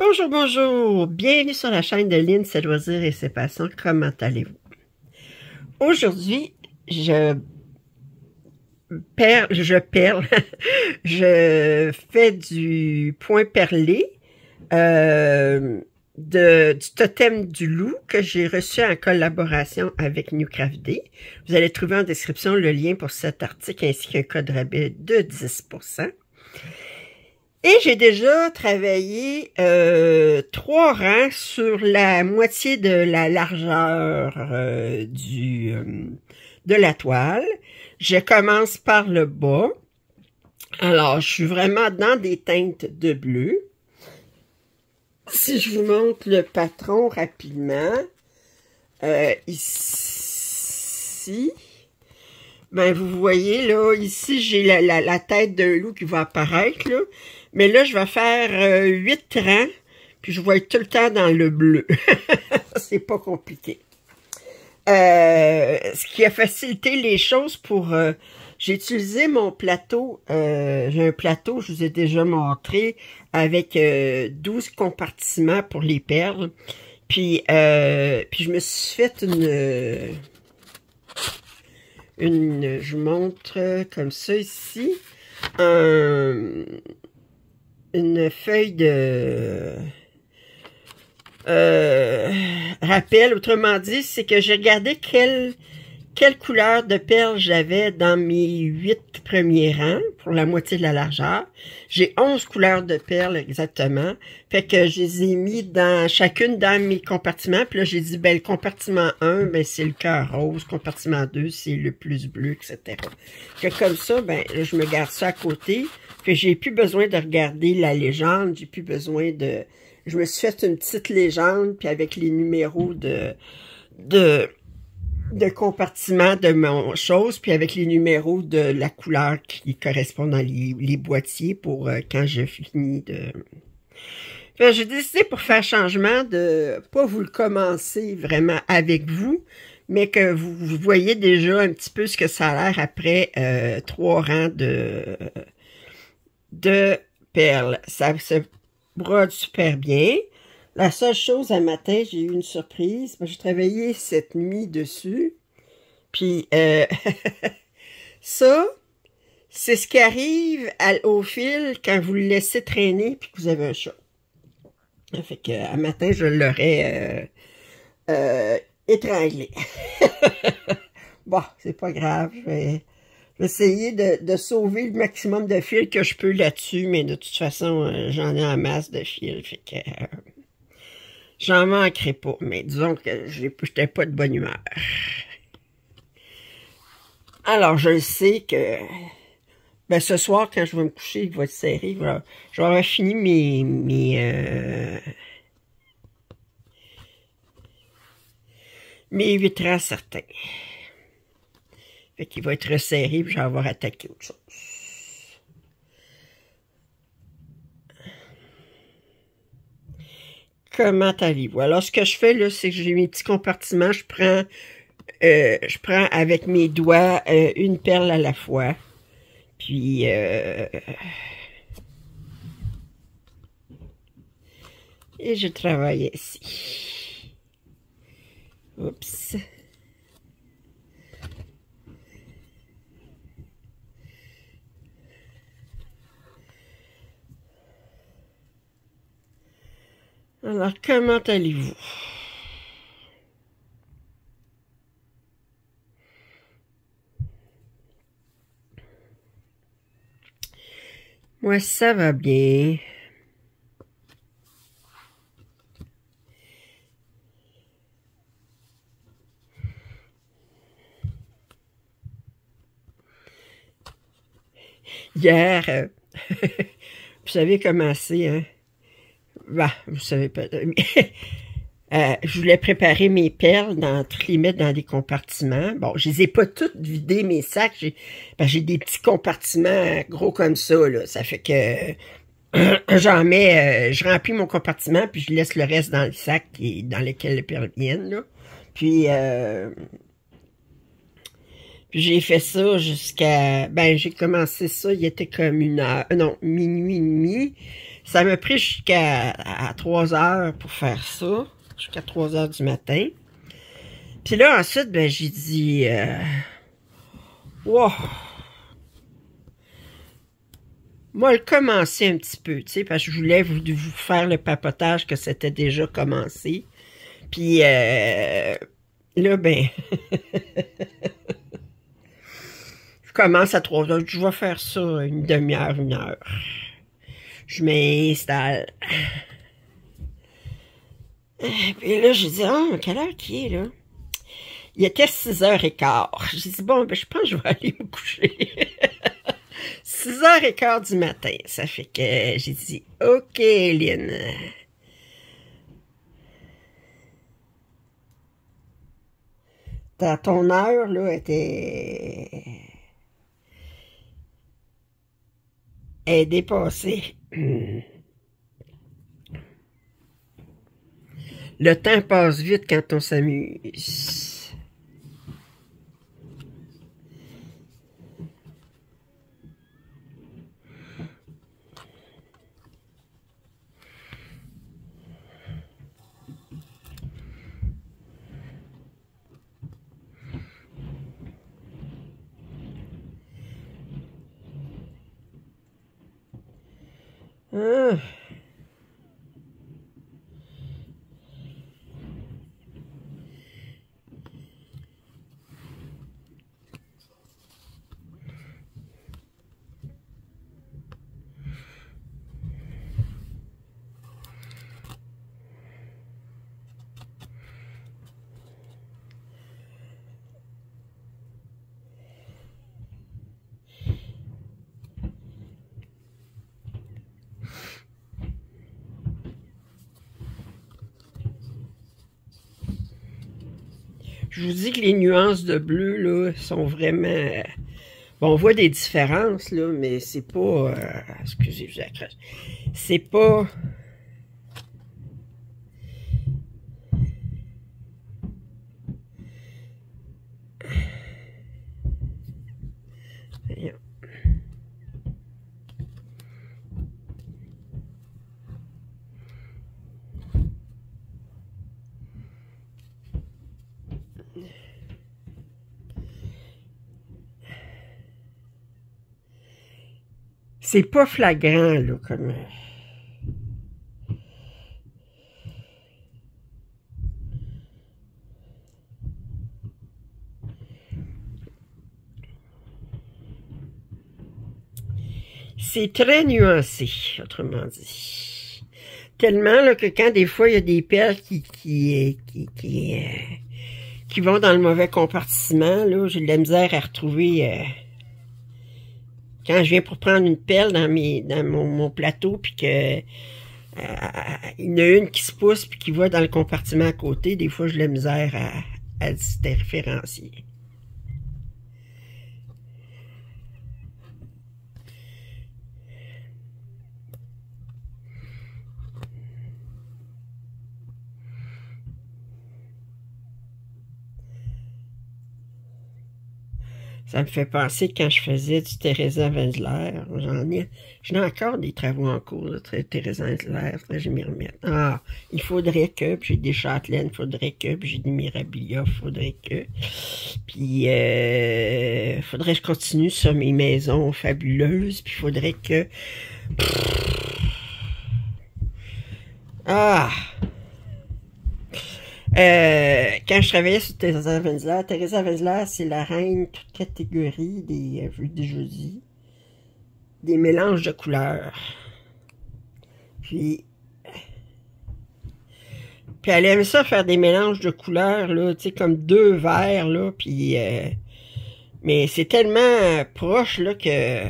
Bonjour, bonjour! Bienvenue sur la chaîne de Lynn, ses loisirs et ses passions. Comment allez-vous? Aujourd'hui, je perle, je fais du point perlé du totem du loup que j'ai reçu en collaboration avec Newcraft Day. Vous allez trouver en description le lien pour cet article ainsi qu'un code rabais de 10%. Et j'ai déjà travaillé 3 rangs sur la moitié de la largeur de la toile. Je commence par le bas. Alors, je suis vraiment dans des teintes de bleu. Si je vous montre le patron rapidement, ici, ben vous voyez là, ici j'ai la tête d'un loup qui va apparaître là. Mais là, je vais faire 8 rangs, puis je vais être tout le temps dans le bleu. C'est pas compliqué. Ce qui a facilité les choses pour... j'ai utilisé mon plateau, j'ai un plateau, je vous ai déjà montré, avec 12 compartiments pour les perles. Puis je me suis fait je vous montre comme ça ici, une feuille de rappel. Autrement dit, c'est que j'ai regardé quelle couleur de perles j'avais dans mes 8 premiers rangs pour la moitié de la largeur. J'ai 11 couleurs de perles exactement. Fait que je les ai mis dans chacune dans mes compartiments. Puis là, j'ai dit, ben le compartiment 1, ben c'est le cœur rose. Compartiment 2, c'est le plus bleu, etc. Fait que comme ça, ben là, je me garde ça à côté. Que j'ai plus besoin de regarder la légende, j'ai plus besoin de... Je me suis fait une petite légende, puis avec les numéros de compartiment de mon chose, puis avec les numéros de la couleur qui correspondent dans les boîtiers pour quand je finis de... Enfin, j'ai décidé pour faire changement de pas vous le commencer vraiment avec vous, mais que vous voyez déjà un petit peu ce que ça a l'air après 3 rangs de perles. Ça se brode super bien. La seule chose, un matin, j'ai eu une surprise. J'ai travaillé cette nuit dessus. Puis, ça, c'est ce qui arrive au fil quand vous le laissez traîner puis que vous avez un chat. Fait que, un matin, je l'aurais étranglé. Bon, c'est pas grave. Je vais essayer de sauver le maximum de fils que je peux là-dessus, mais de toute façon, j'en ai en masse de fils, fait que j'en manquerai pas. Mais disons que j'étais pas de bonne humeur. Alors, je sais que ben, ce soir, quand je vais me coucher, il va être serré. Je vais avoir fini mes 8 rangs certains. Fait qu'il va être resserré, puis je vais avoir attaqué autre chose. Comment allez-vous? Alors, ce que je fais, là, c'est que j'ai mes petits compartiments. Je prends avec mes doigts une perle à la fois. Puis, et je travaille ici. Oups. Alors, comment allez-vous? Moi, ça va bien. Hier, vous savez comment c'est, hein? Bah, vous savez pas. Je voulais préparer mes perles, toutes les mettre dans des compartiments. Bon, je les ai pas toutes vidées, mes sacs. J'ai des petits compartiments gros comme ça, là. Ça fait que j'en mets, je remplis mon compartiment, puis je laisse le reste dans le sac dans lequel les perles viennent, là. Puis j'ai fait ça jusqu'à... Ben, j'ai commencé ça, il était comme 1 heure... Non, minuit et demi. Ça m'a pris jusqu'à 3 heures pour faire ça. Jusqu'à 3 heures du matin. Puis là, ensuite, ben, j'ai dit... wow! Moi, le commencer un petit peu, tu sais, parce que je voulais vous faire le papotage que c'était déjà commencé. Puis là, ben... je commence à 3 heures. Je vais faire ça une demi-heure, 1 heure. Je m'installe. Puis là, j'ai dit, oh, quelle heure qui est, là? Il était 6h15. J'ai dit, bon, ben, je pense que je vais aller me coucher. 6h15 du matin. Ça fait que j'ai dit, OK, Lynn. Ton heure, là, est dépassée. Le temps passe vite quand on s'amuse. Ah. Je vous dis que les nuances de bleu, là, sont vraiment... Bon, on voit des différences, là, mais c'est pas... excusez, je vous accroche. C'est pas... Voyons. C'est pas flagrant, là, comme... C'est très nuancé, autrement dit. Tellement là, que quand des fois, il y a des perles qui vont dans le mauvais compartiment, là, j'ai de la misère à retrouver... quand je viens pour prendre une pelle dans mon plateau, puis que il y en a une qui se pousse puis qui va dans le compartiment à côté, des fois, j'ai de la misère à différencier. Ça me fait penser quand je faisais du Theresa Wenzler. J'en ai encore des travaux en cours de Theresa Wenzler. Je m'y remettre. Ah, il faudrait que, puis j'ai des châtelaines, il faudrait que, puis j'ai des mirabilia, il faudrait que. Puis, faudrait que je continue sur mes maisons fabuleuses, puis il faudrait que... Ah! Quand je travaillais sur Theresa Wenzler, c'est la reine toute catégorie des jeudis, des mélanges de couleurs. Puis elle aime ça faire des mélanges de couleurs, là, tu sais, comme 2 verts, là, puis... mais c'est tellement proche, là, que...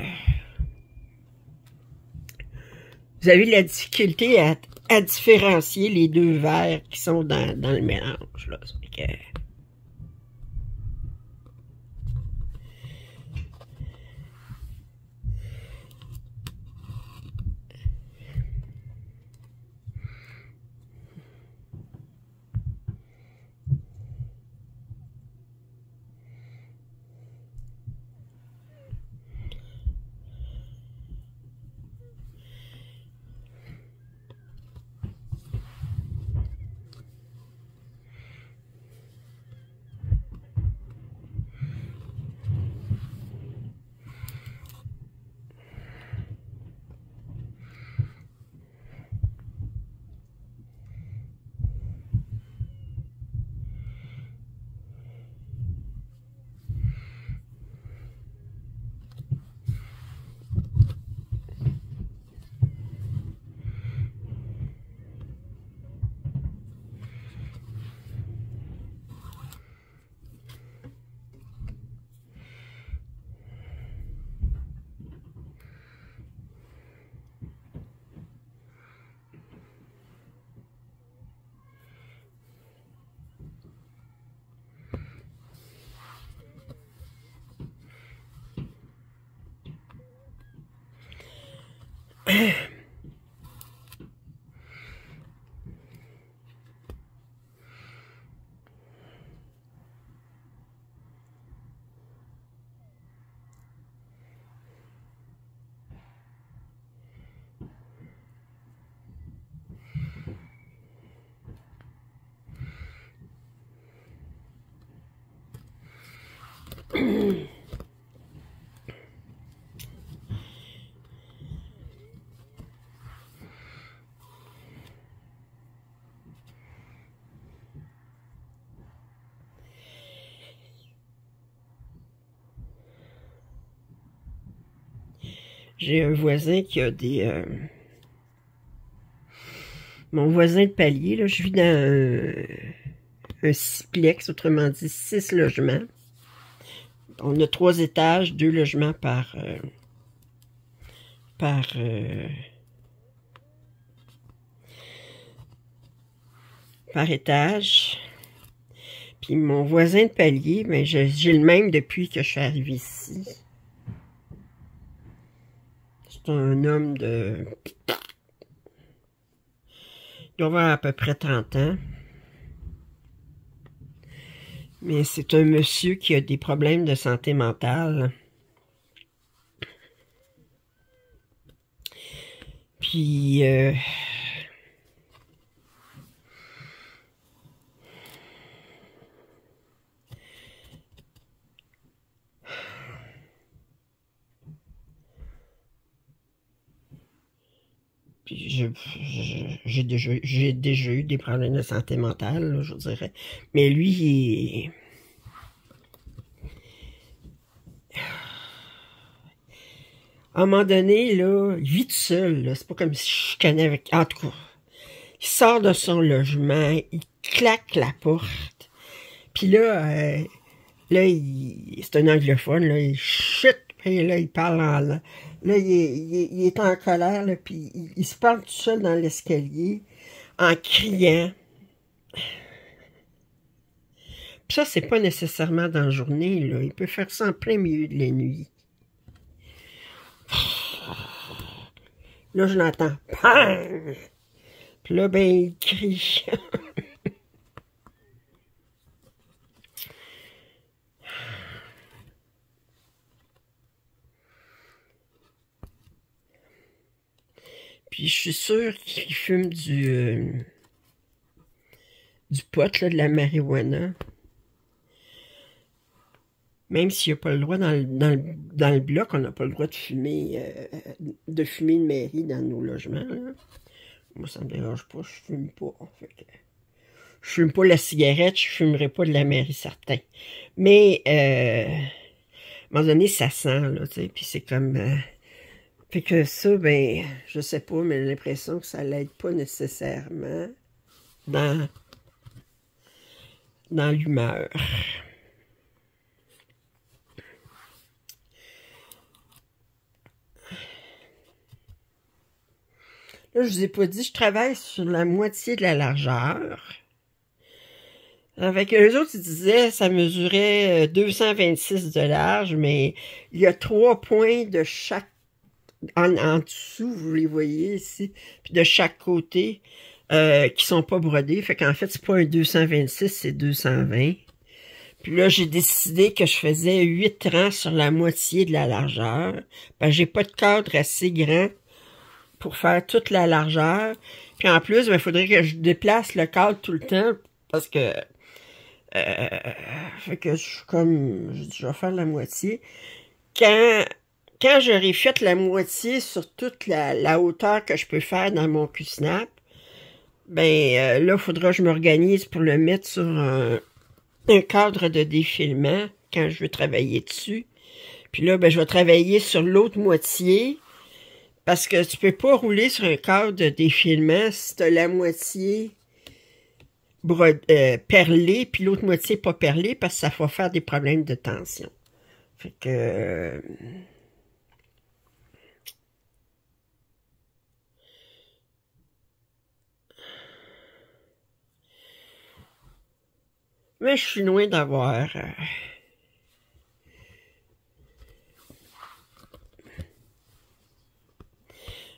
Vous avez de la difficulté à différencier les 2 verts qui sont dans le mélange, là. Ça fait que... J'ai un voisin qui a des... mon voisin de palier, là, je vis dans un sixplex, autrement dit 6 logements. On a 3 étages, 2 logements par étage. Puis mon voisin de palier, ben j'ai le même depuis que je suis arrivée ici. C'est un homme de... il doit avoir à peu près 30 ans. Mais c'est un monsieur qui a des problèmes de santé mentale. Puis... j'ai déjà eu des problèmes de santé mentale, là, je dirais. Mais lui, il est... à un moment donné, là, il vit tout seul. C'est pas comme si je connais avec... En tout cas, il sort de son logement, il claque la porte. Puis là, c'est un anglophone, là, il chute, puis là, il parle en... Là, il est en colère, là, puis il se parle tout seul dans l'escalier, en criant. Puis ça, c'est pas nécessairement dans la journée, là. Il peut faire ça en plein milieu de la nuit. Là, je l'entends. Puis là, ben, il crie. Puis je suis sûre qu'il fume du pot, là, de la marijuana. Même s'il n'y a pas le droit dans le bloc, on n'a pas le droit de fumer une mairie dans nos logements. Là. Moi, ça me dérange pas, je fume pas. Fait que, je fume pas la cigarette, je fumerai pas de la mairie, certain. Mais, à un moment donné, ça sent, là, tu sais, puis c'est comme... fait que ça, ben, je sais pas, mais j'ai l'impression que ça l'aide pas nécessairement dans l'humeur. Là, je vous ai pas dit, je travaille sur la moitié de la largeur. Avec eux autres, ils disaient ça mesurait 226 de large, mais il y a 3 points de chaque en dessous, vous les voyez ici, puis de chaque côté, qui sont pas brodés. Fait qu'en fait, c'est pas un 226, c'est 220. Puis là, j'ai décidé que je faisais 8 rangs sur la moitié de la largeur. Ben, j'ai pas de cadre assez grand pour faire toute la largeur. Puis en plus, il faudrait que je déplace le cadre tout le temps, parce que... fait que je suis comme... Je dis, je vais faire la moitié. Quand j'aurai fait la moitié sur toute la hauteur que je peux faire dans mon Q-Snap, ben là, il faudra que je m'organise pour le mettre sur un cadre de défilement quand je veux travailler dessus. Puis là, ben, je vais travailler sur l'autre moitié, parce que tu peux pas rouler sur un cadre de défilement si tu as la moitié perlée, puis l'autre moitié pas perlée, parce que ça va faire des problèmes de tension. Fait que... mais je suis loin d'avoir...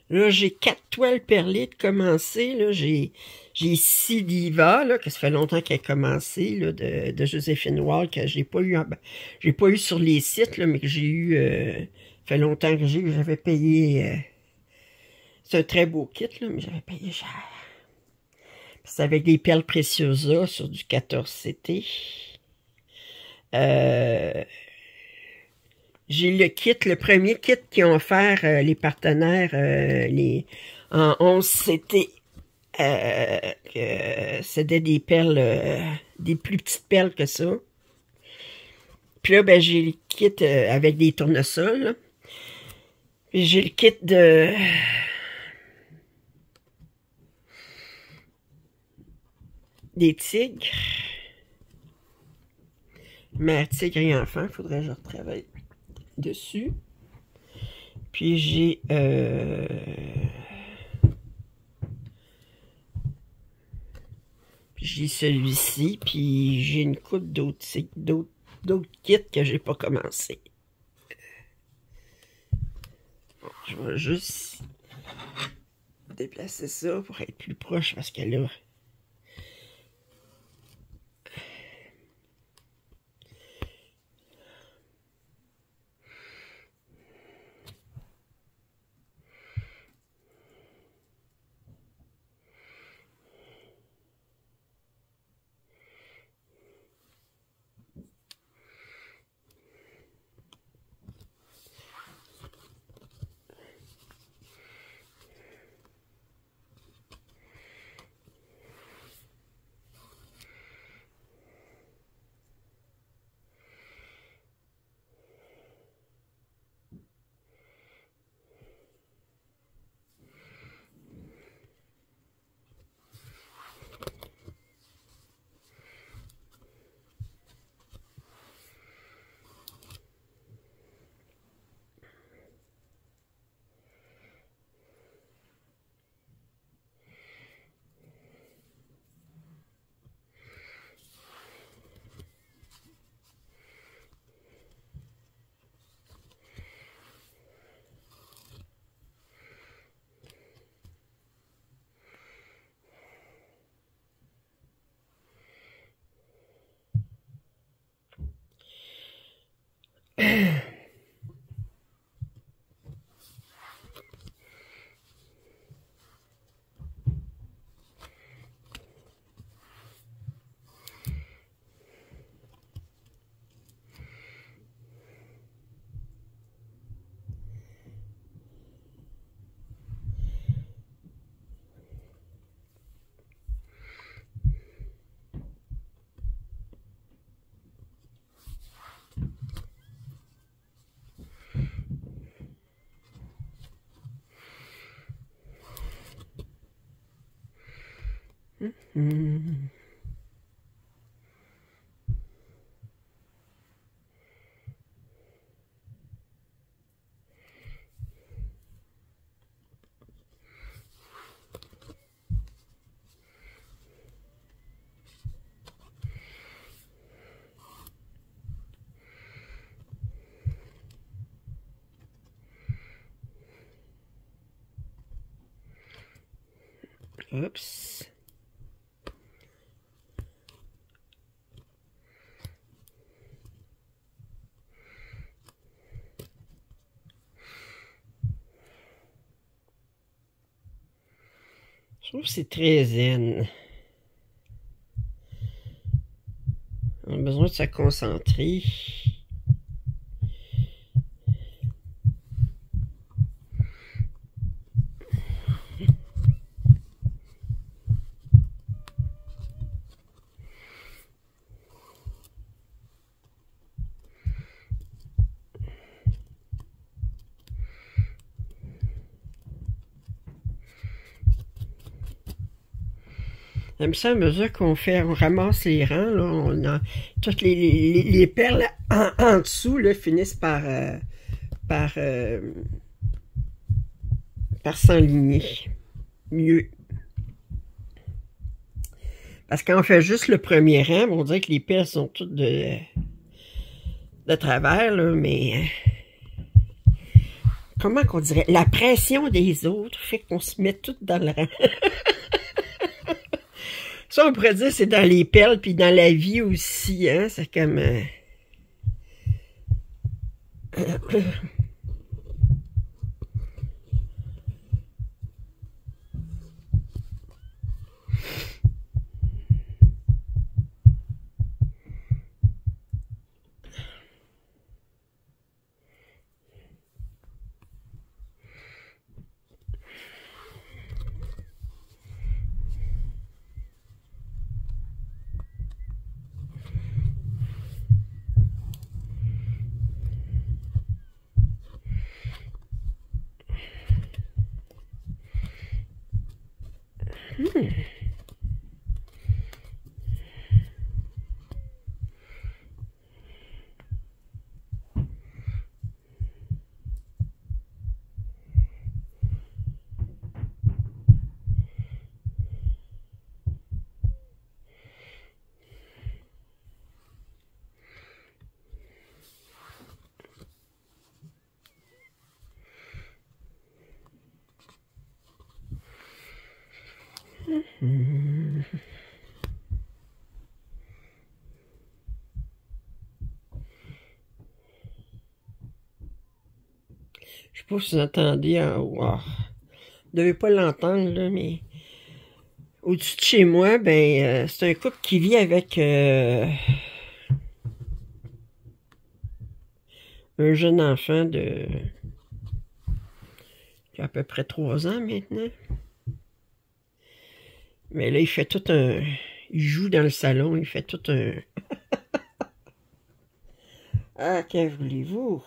Là, j'ai 4 toiles perlées de commencer. Là, j'ai Sidiva, là, que ça fait longtemps qu'elle a commencé, là, de Joséphine Ward, que j'ai pas eu sur les sites, là, mais que j'ai eu, ça fait longtemps que j'avais payé, c'est un très beau kit, là, mais j'avais payé cher. C'est avec des perles Preciosa sur du 14CT. J'ai le premier kit qu'ils ont offert les partenaires en 11CT. C'était des perles, des plus petites perles que ça. Puis là, ben, j'ai le kit avec des tournesols. Là. J'ai le kit de... des tigres. Mère tigre et enfant, faudrait que je retravaille dessus. Puis j'ai... j'ai celui-ci, puis j'ai une coupe d'autres kits que j'ai pas commencé. Bon, je vais juste déplacer ça pour être plus proche parce que là... Oups. Je trouve que c'est très zen. On a besoin de se concentrer. Comme ça, à mesure qu'on ramasse les rangs, là, on a toutes les perles en dessous là, finissent par, par s'enligner mieux. Parce qu'on fait juste le premier rang, on dirait que les perles sont toutes de travers, là, mais comment qu'on dirait? La pression des autres fait qu'on se met toutes dans le rang. Ça, on pourrait dire c'est dans les perles, puis dans la vie aussi, hein, c'est comme... Je sais pas si vous entendez en haut. Ah, vous ne devez pas l'entendre, là, mais au-dessus de chez moi, ben, c'est un couple qui vit avec un jeune enfant qui a à peu près 3 ans maintenant. Mais là, il fait tout un... Il joue dans le salon, il fait tout un... Ah, que voulez-vous?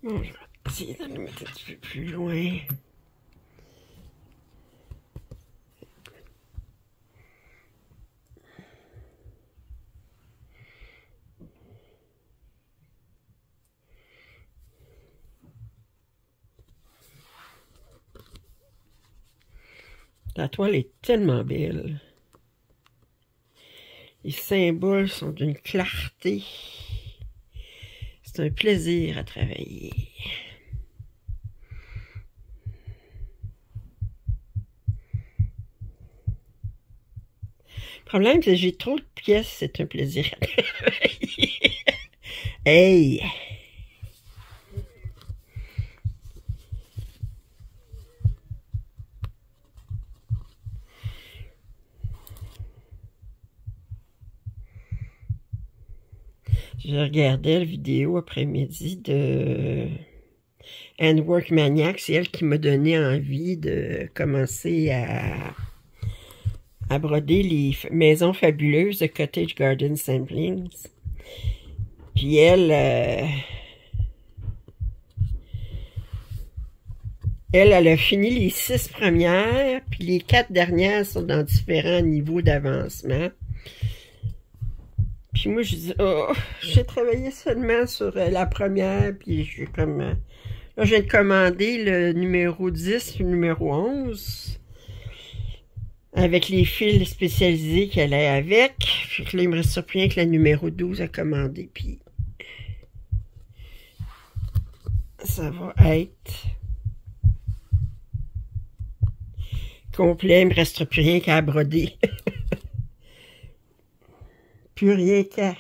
Bon, je vais essayer de le mettre un petit peu plus loin. La toile est tellement belle. Les symboles sont d'une clarté. C'est un plaisir à travailler. Le problème, c'est que j'ai trop de pièces, c'est un plaisir à travailler. Hey! Je regardais la vidéo après-midi de Handwork Maniac. C'est elle qui m'a donné envie de commencer à broder les maisons fabuleuses de Cottage Garden Samplings. Puis elle a fini les 6 premières, puis les 4 dernières sont dans différents niveaux d'avancement. Puis moi, je dis, oh, j'ai travaillé seulement sur la première, puis je suis comme... là, je viens de commander le numéro 10 et le numéro 11, avec les fils spécialisés qu'elle a avec. Puis là, il me reste rien que la numéro 12 à commander, puis... ça va être... complet, il me reste plus rien qu'à broder. Plus rien qu'à...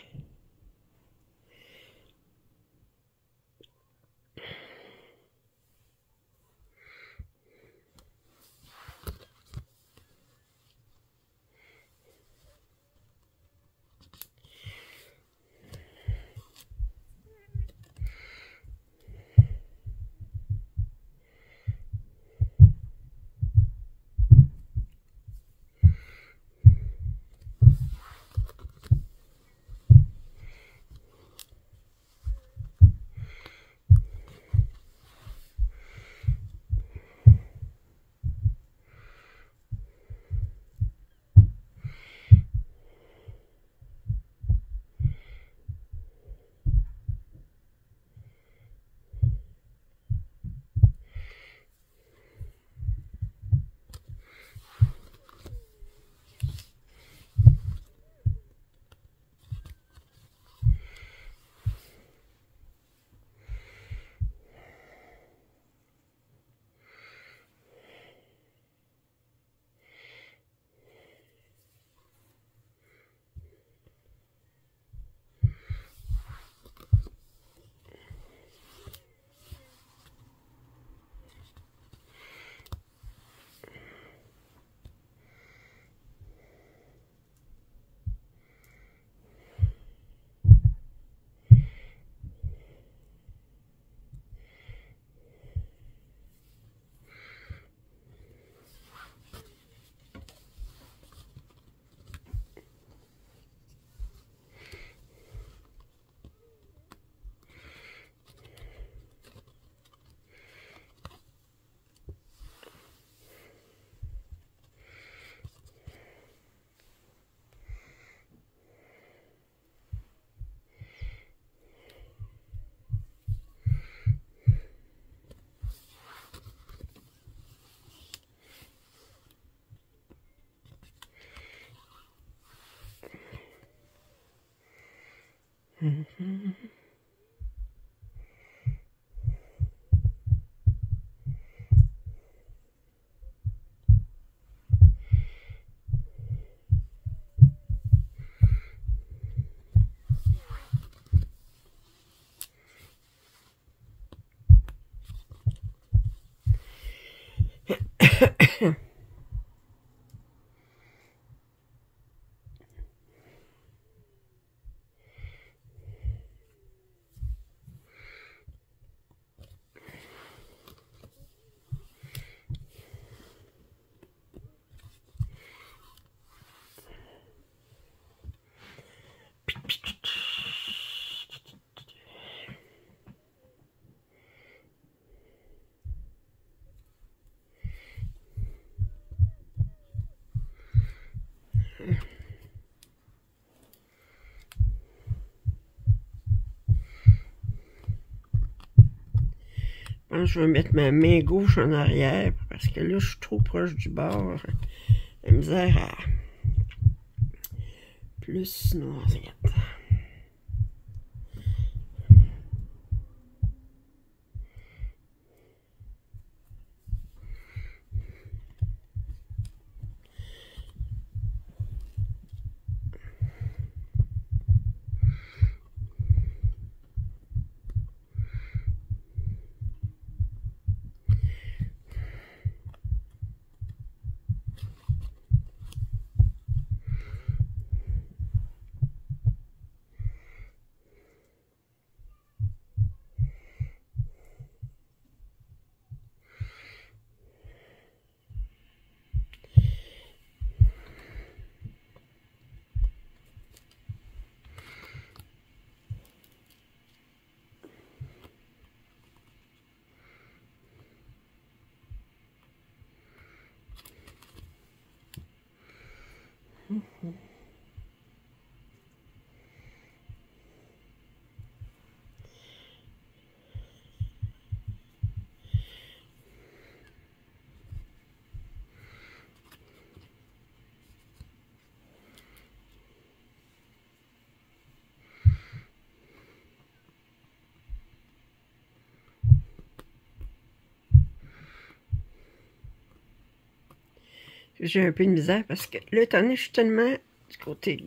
pense que je vais mettre ma main gauche en arrière parce que là, je suis trop proche du bord. La misère à plus noisette. J'ai un peu de misère parce que là, étant donné que je suis tellement du côté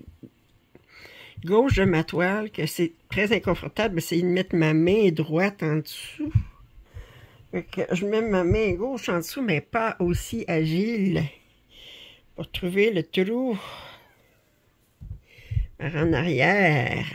gauche de ma toile que c'est très inconfortable d'essayer de mettre ma main droite en dessous. Donc, je mets ma main gauche en dessous, mais pas aussi agile pour trouver le trou par en arrière.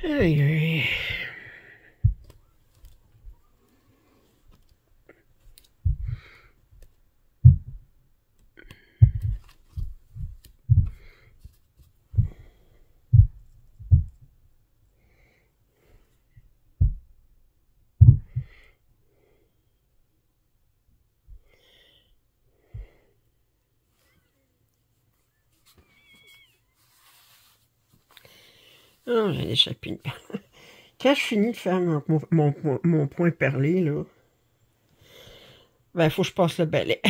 Aïe, aïe. Oh, j'ai échappé une perle. Quand je finis de faire mon point perlé, là, Ben, faut que je passe le balai.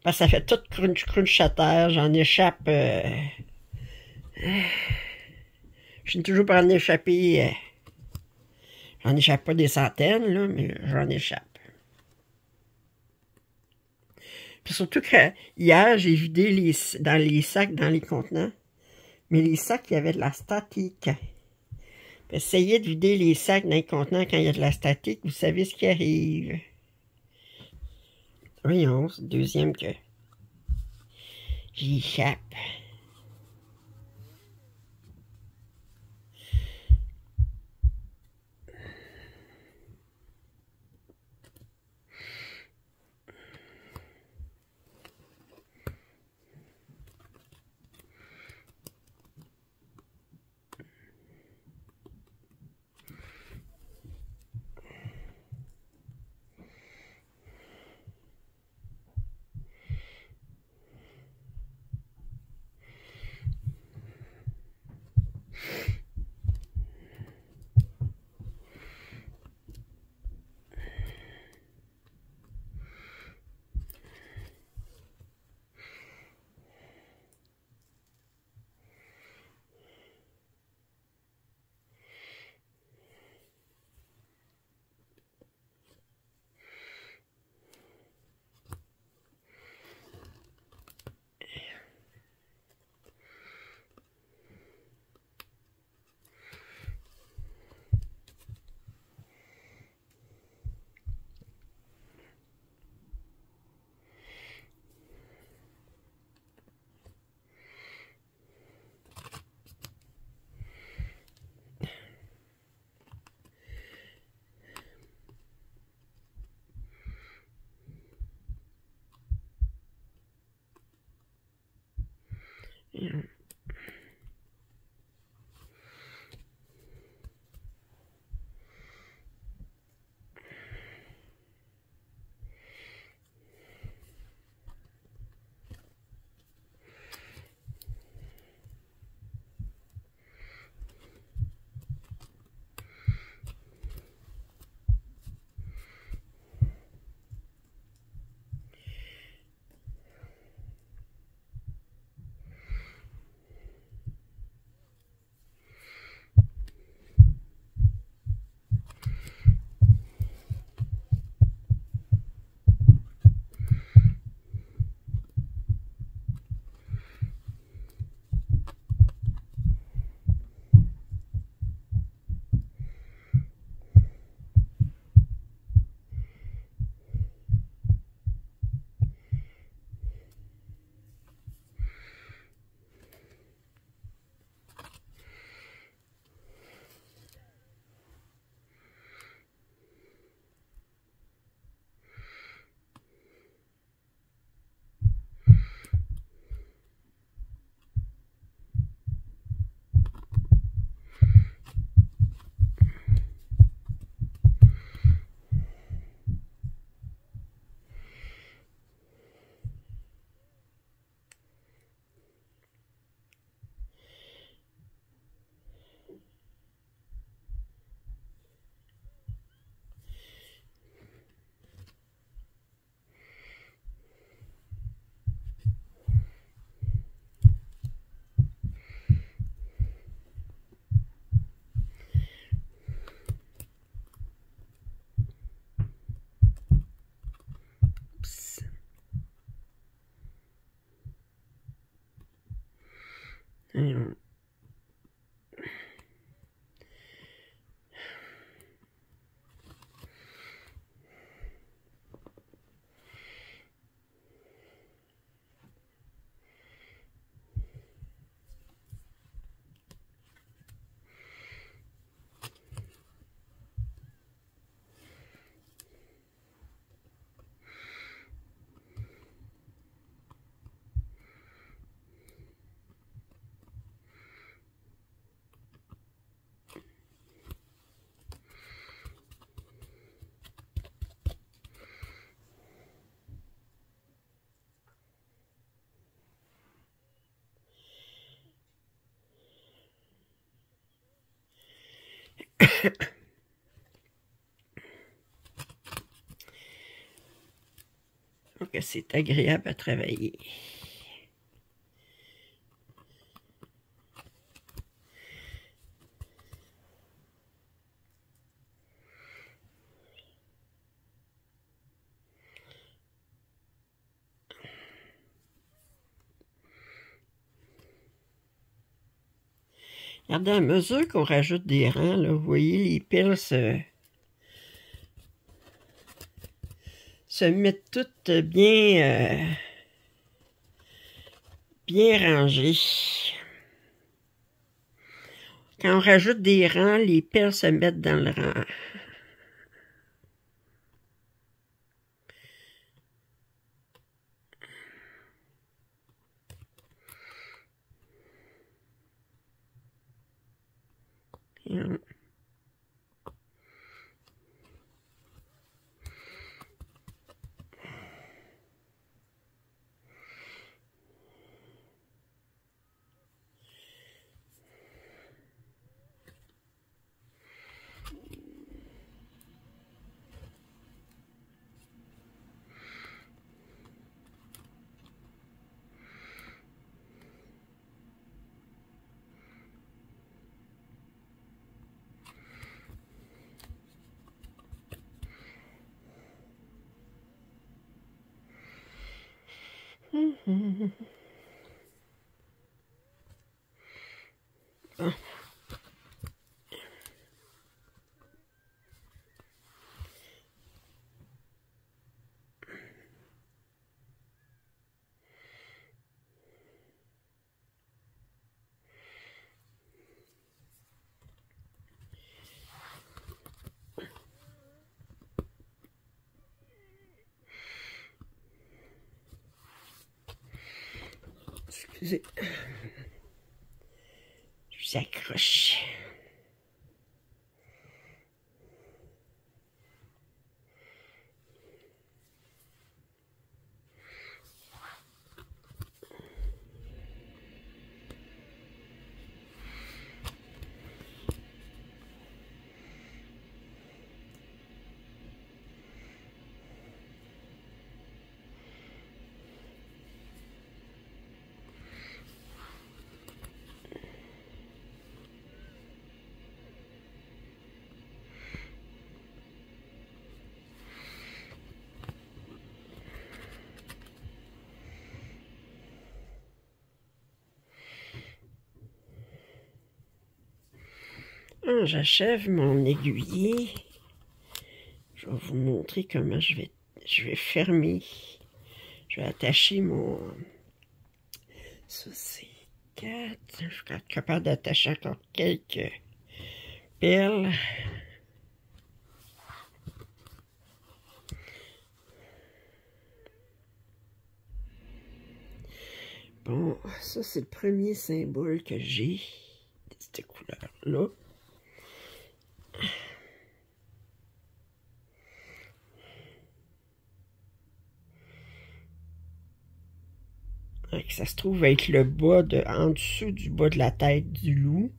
Parce que ça fait tout crunch crunch à terre, j'en échappe. Je suis toujours pour en échapper. J'en échappe pas des centaines, là, mais j'en échappe. Puis surtout que hier, j'ai vidé dans les sacs, dans les contenants. Mais les sacs, il y avait de la statique. Essayez de vider les sacs dans les contenants quand il y a de la statique, vous savez ce qui arrive. Voyons, c'est le deuxième que j'y échappe. Voyons. Donc, c'est agréable à travailler. Regardez, à mesure qu'on rajoute des rangs, là, vous voyez, les piles se mettent toutes bien, bien rangées. Quand on rajoute des rangs, les piles se mettent dans le rang. Ah. Excusez. Je s'accroche. J'achève mon aiguiller. Je vais vous montrer comment je vais fermer. Je vais attacher mon... Ça, c'est 4. Je vais être capable d'attacher encore quelques perles. Bon, ça, c'est le premier symbole que j'ai de cette couleur-là. Ça se trouve être le bas en dessous du bas de la tête du loup.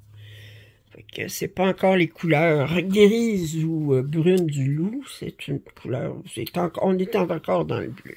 Fait que c'est pas encore les couleurs grises ou brunes du loup, c'est une couleur, on est encore dans le bleu.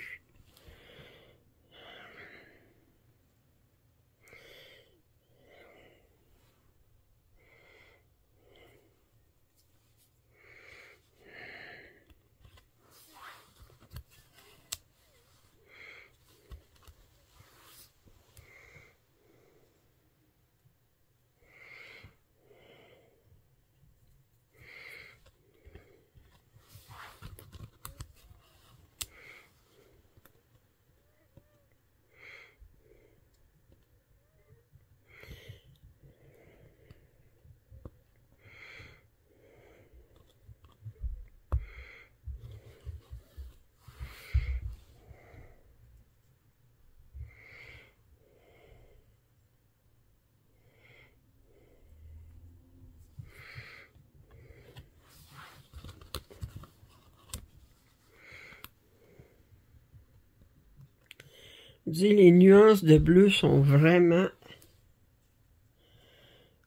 Les nuances de bleu sont vraiment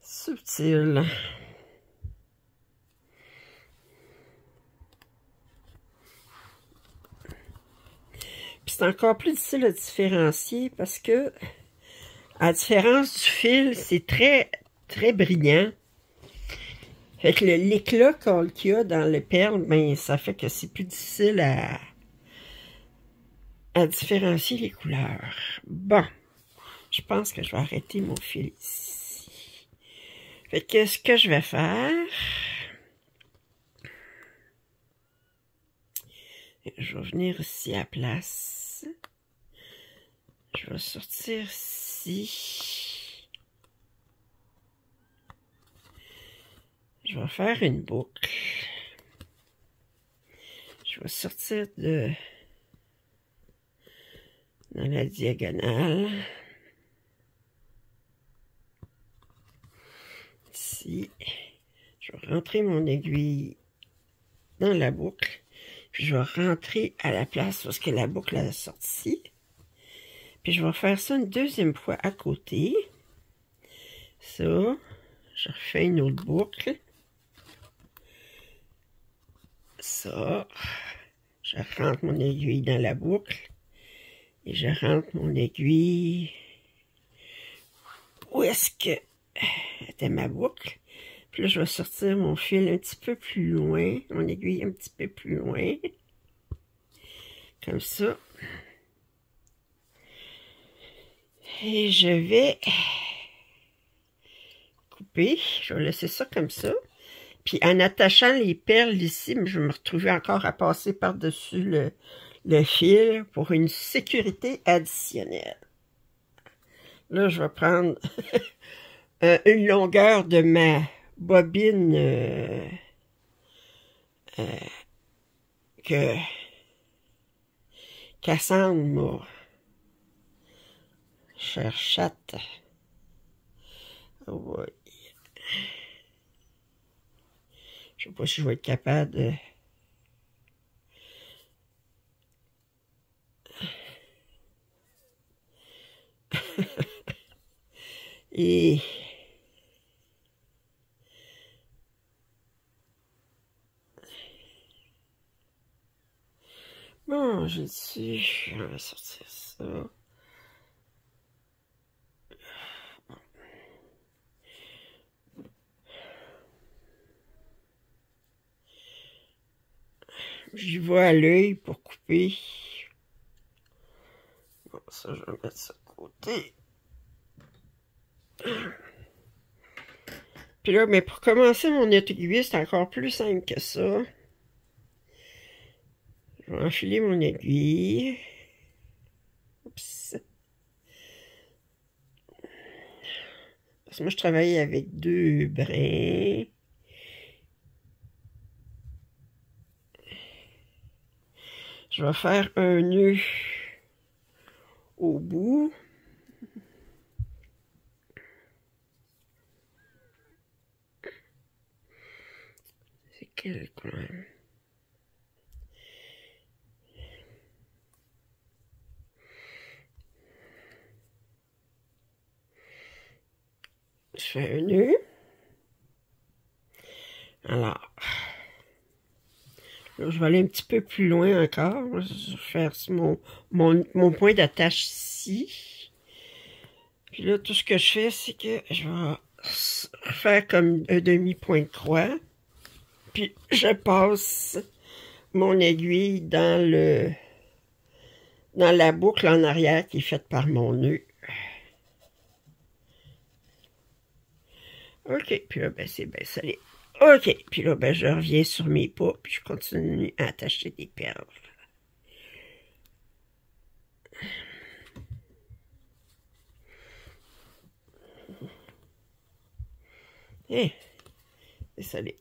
subtiles. Puis c'est encore plus difficile à différencier parce que, à différence du fil, c'est très, très brillant. Fait que l'éclat qu'il y a dans le perle, ben, ça fait que c'est plus difficile à différencier les couleurs. Bon, je pense que je vais arrêter mon fil ici. Fait que ce que je vais faire, je vais venir ici à la place. Je vais sortir ici. Je vais faire une boucle. Je vais sortir dans la diagonale. Ici. Je vais rentrer mon aiguille dans la boucle. Puis je vais rentrer à la place parce que la boucle a sorti. Puis je vais faire ça une deuxième fois à côté. Ça. Je refais une autre boucle. Ça. Je rentre mon aiguille dans la boucle. Et je rentre mon aiguille. Où est-ce que était ma boucle? Puis là, je vais sortir mon fil un petit peu plus loin. Mon aiguille un petit peu plus loin. Comme ça. Et je vais couper. Je vais laisser ça comme ça. Puis en attachant les perles ici, je vais me retrouver encore à passer par-dessus le fil pour une sécurité additionnelle. Là, je vais prendre une longueur de ma bobine que Cassandre m'a chère chatte. Ouais. Je sais pas si je vais être capable de... Et... Bon, j'ai dessus, je vais sortir ça. J'y vais à l'œil pour couper. Bon, ça, je vais mettre ça de côté. Puis là, mais pour commencer mon aiguille, c'est encore plus simple que ça. Je vais enfiler mon aiguille. Oups. Parce que moi, je travaille avec 2 brins. Je vais faire un nœud au bout. C'est quel coin? Je fais un nœud. Alors, là, je vais aller un petit peu plus loin encore. Je vais faire mon point d'attache ici. Puis là, tout ce que je fais, c'est que je vais faire comme un demi-point de croix. Puis je passe mon aiguille dans la boucle en arrière qui est faite par mon nœud. OK, puis là, ben, c'est bien solide. OK, puis là, ben, je reviens sur mes pas, puis je continue à attacher des perles. Eh, c'est solide.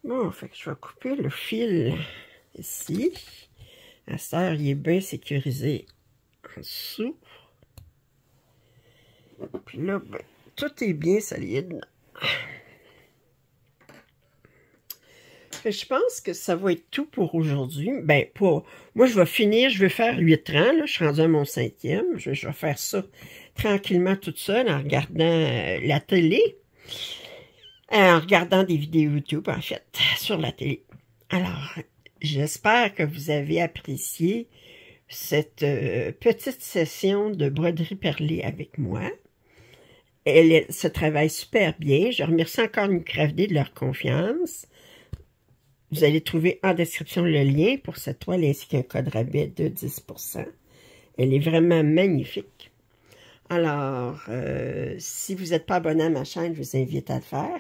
Bon, fait que je vais couper le fil ici. À cette heure, il est bien sécurisé en dessous. Puis là, ben, tout est bien solide. Je pense que ça va être tout pour aujourd'hui. Ben, moi, je vais finir, je vais faire 8 rangs. Là, je suis rendue à mon 5e. Je vais faire ça tranquillement toute seule en regardant la télé. En regardant des vidéos YouTube, en fait, sur la télé. Alors, j'espère que vous avez apprécié cette petite session de broderie perlée avec moi. Elle se travaille super bien. Je remercie encore Nucraft Day de leur confiance. Vous allez trouver en description le lien pour cette toile ainsi qu'un code rabais de 10%. Elle est vraiment magnifique. Alors, si vous n'êtes pas abonné à ma chaîne, je vous invite à le faire.